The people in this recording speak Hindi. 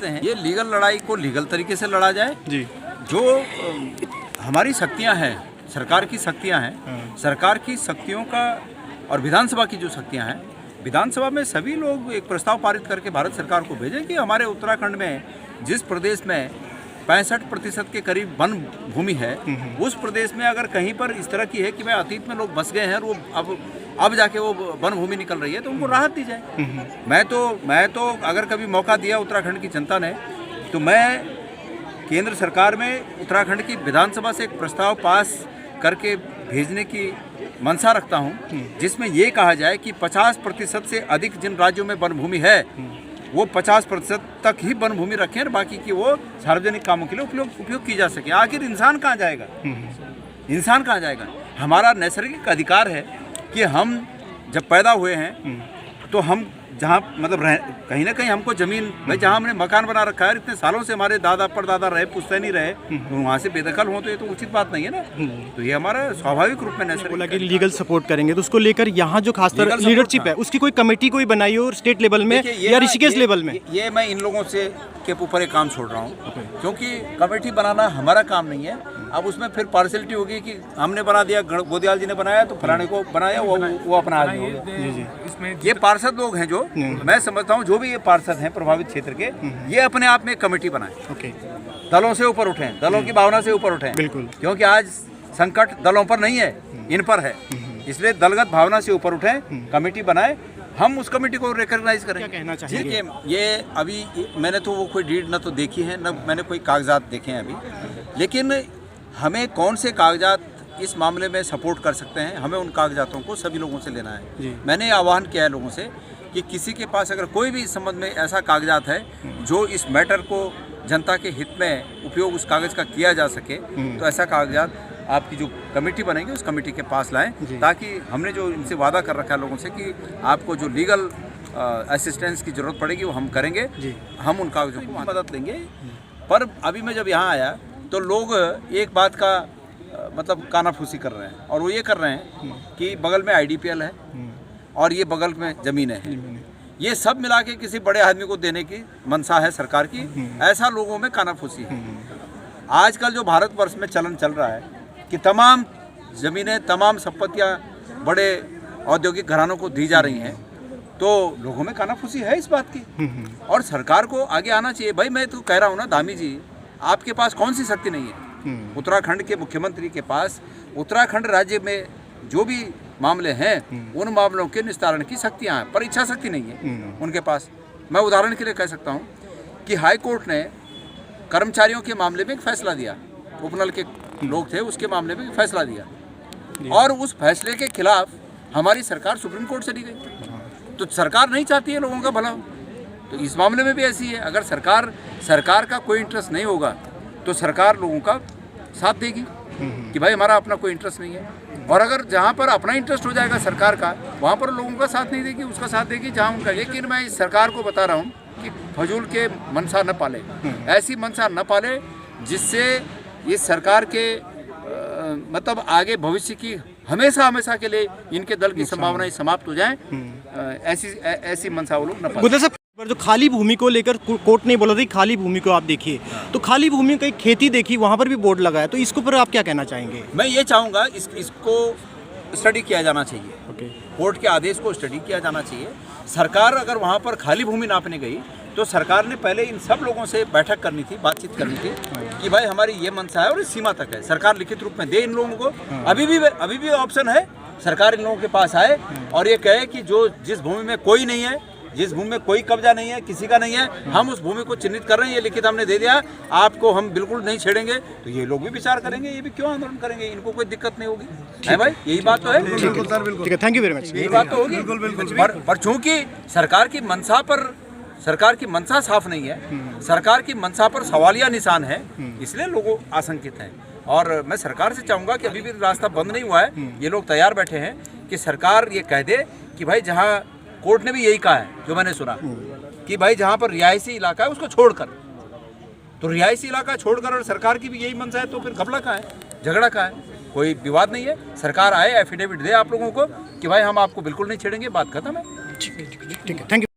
हैं ये लीगल लड़ाई को लीगल तरीके से लड़ा जाए जी। जो हमारी शक्तियां हैं, सरकार की शक्तियां हैं, सरकार की शक्तियों का और विधानसभा की जो शक्तियां हैं, विधानसभा में सभी लोग एक प्रस्ताव पारित करके भारत सरकार को भेजें कि हमारे उत्तराखंड में जिस प्रदेश में 65% के करीब वन भूमि है, उस प्रदेश में अगर कहीं पर इस तरह की है कि भाई अतीत में लोग बस गए हैं और वो अब जाके वो वन भूमि निकल रही है, तो उनको राहत दी जाए। मैं तो अगर कभी मौका दिया उत्तराखंड की जनता ने, तो मैं केंद्र सरकार में उत्तराखंड की विधानसभा से एक प्रस्ताव पास करके भेजने की मंशा रखता हूं, जिसमें ये कहा जाए कि 50% से अधिक जिन राज्यों में वन भूमि है वो 50% तक ही वन भूमि रखें और बाकी की वो सार्वजनिक कामों के लिए उपयोग की जा सके। आखिर इंसान कहाँ जाएगा? इंसान कहाँ जाएगा? हमारा नैसर्गिक अधिकार है कि हम जब पैदा हुए हैं तो हम जहाँ मतलब कहीं ना कहीं हमको ज़मीन, भाई जहाँ हमने मकान बना रखा है, इतने सालों से हमारे दादा परदादा रहे, पुश्तैनी रहे, तो वहाँ से बेदखल हो तो ये तो उचित बात नहीं है ना। तो ये हमारा स्वाभाविक रूप में नैसर्गिक। बोला कि लीगल सपोर्ट करेंगे, तो उसको लेकर यहाँ जो खासतर लीडरशिप है उसकी कोई कमेटी कोई बनाई हो स्टेट लेवल में या ऋषिकेश लेवल में? ये मैं इन लोगों से के ऊपर एक काम छोड़ रहा हूँ, क्योंकि कमेटी बनाना हमारा काम नहीं है। अब उसमें फिर पार्शलिटी होगी कि हमने बना दिया, गोदयाल जी ने बनाया तो फलाने को बनाया, वो अपना आदमी होगा। जी। ये पार्षद लोग हैं जो मैं समझता हूँ, जो भी ये पार्षद हैं प्रभावित क्षेत्र के, ये अपने आप में कमेटी बनाए, दलों से ऊपर उठें, दलों की भावना से ऊपर उठें। बिल्कुल, क्योंकि आज संकट दलों पर नहीं है, इन पर है, इसलिए दलगत भावना से ऊपर उठें, कमेटी बनाए, हम उस कमेटी को रिकॉग्नाइज करें। क्या कहना चाहिए? ये अभी मैंने तो वो कोई डीड न तो देखी है, न मैंने कोई कागजात देखे हैं अभी, लेकिन हमें कौन से कागजात इस मामले में सपोर्ट कर सकते हैं, हमें उन कागजातों को सभी लोगों से लेना है। मैंने आह्वान किया है लोगों से कि किसी के पास अगर कोई भी इस संबंध में ऐसा कागजात है जो इस मैटर को जनता के हित में उपयोग उस कागज़ का किया जा सके, तो ऐसा कागजात आपकी जो कमेटी बनेगी उस कमेटी के पास लाएं, ताकि हमने जो इनसे वादा कर रखा है लोगों से कि आपको जो लीगल असिस्टेंस की ज़रूरत पड़ेगी वो हम करेंगे, हम उन कागज़ों को मदद लेंगे। पर अभी मैं जब यहाँ आया तो लोग एक बात का मतलब कानाफूसी कर रहे हैं, और वो ये कर रहे हैं कि बगल में IDPL है और ये बगल में ज़मीन है, ये सब मिला के किसी बड़े आदमी को देने की मंशा है सरकार की, ऐसा लोगों में कानाफूसी है। आजकल जो भारतवर्ष में चलन चल रहा है कि तमाम ज़मीनें, तमाम संपत्तियां बड़े औद्योगिक घरानों को दी जा रही हैं, तो लोगों में कानाफूसी है इस बात की, और सरकार को आगे आना चाहिए। भाई मैं तो कह रहा हूँ ना धामी जी, आपके पास कौन सी शक्ति नहीं है? उत्तराखंड के मुख्यमंत्री के पास उत्तराखंड राज्य में जो भी मामले हैं उन मामलों के निस्तारण की शक्तियाँ हैं, पर इच्छा शक्ति नहीं है उनके पास। मैं उदाहरण के लिए कह सकता हूँ कि हाई कोर्ट ने कर्मचारियों के मामले में एक फैसला दिया, उपनल के लोग थे उसके मामले में फैसला दिया, और उस फैसले के खिलाफ हमारी सरकार सुप्रीम कोर्ट चली गई। तो सरकार नहीं चाहती है लोगों का भला हो, तो इस मामले में भी ऐसी है। अगर सरकार का कोई इंटरेस्ट नहीं होगा तो सरकार लोगों का साथ देगी कि भाई हमारा अपना कोई इंटरेस्ट नहीं है, और अगर जहाँ पर अपना इंटरेस्ट हो जाएगा सरकार का, वहाँ पर लोगों का साथ नहीं देगी, उसका साथ देगी जहाँ उनका। लेकिन मैं इस सरकार को बता रहा हूँ कि फजूल के मनसा न पाले, ऐसी मनसा न पाले जिससे इस सरकार के मतलब आगे भविष्य की हमेशा के लिए इनके दल की संभावनाएं समाप्त हो जाएं, ऐसी मनसा वो लोग न पाले। पर जो खाली भूमि को लेकर कोर्ट ने बोला था खाली भूमि को आप देखिए, तो खाली भूमि की खेती देखी, वहाँ पर भी बोर्ड लगा है, तो इसके ऊपर आप क्या कहना चाहेंगे? मैं ये चाहूँगा इसको स्टडी किया जाना चाहिए, कोर्ट के आदेश को स्टडी किया जाना चाहिए। सरकार अगर वहाँ पर खाली भूमि नापने गई तो सरकार ने पहले इन सब लोगों से बैठक करनी थी, बातचीत करनी थी कि भाई हमारी ये मनसा है और इस सीमा तक है, सरकार लिखित रूप में दे इन लोगों को। अभी भी ऑप्शन है, सरकार इन लोगों के पास आए और ये कहे कि जिस भूमि में कोई नहीं है, जिस भूमि में कोई कब्जा नहीं है, किसी का नहीं है, हम उस भूमि को चिन्हित कर रहे हैं, ये लिखित हमने दे दिया, आपको हम बिल्कुल नहीं छेड़ेंगे, तो ये लोग भी विचार करेंगे, ये भी क्यों आंदोलन करेंगे, इनको कोई दिक्कत नहीं होगी, है भाई? यही बात तो है। ठीक है, थैंक यू वेरी मच। यही बात तो होगी, पर चूंकि सरकार की मंशा साफ नहीं है, सरकार की मंशा पर सवालिया निशान है, इसलिए लोग आशंकित हैं। और मैं सरकार से चाहूँगा कि अभी भी रास्ता बंद नहीं हुआ है, ये लोग तैयार बैठे हैं कि सरकार ये कह दे कि भाई जहाँ कोर्ट ने भी यही कहा है जो मैंने सुना कि भाई जहाँ पर रिहायशी इलाका है उसको छोड़कर, तो रिहायशी इलाका छोड़कर और सरकार की भी यही मंशा है, तो फिर घपला कहाँ है, झगड़ा कहाँ है? कोई विवाद नहीं है, सरकार आए एफिडेविट दे आप लोगों को कि भाई हम आपको बिल्कुल नहीं छेड़ेंगे, बात खत्म है। ठीक है, थैंक यू।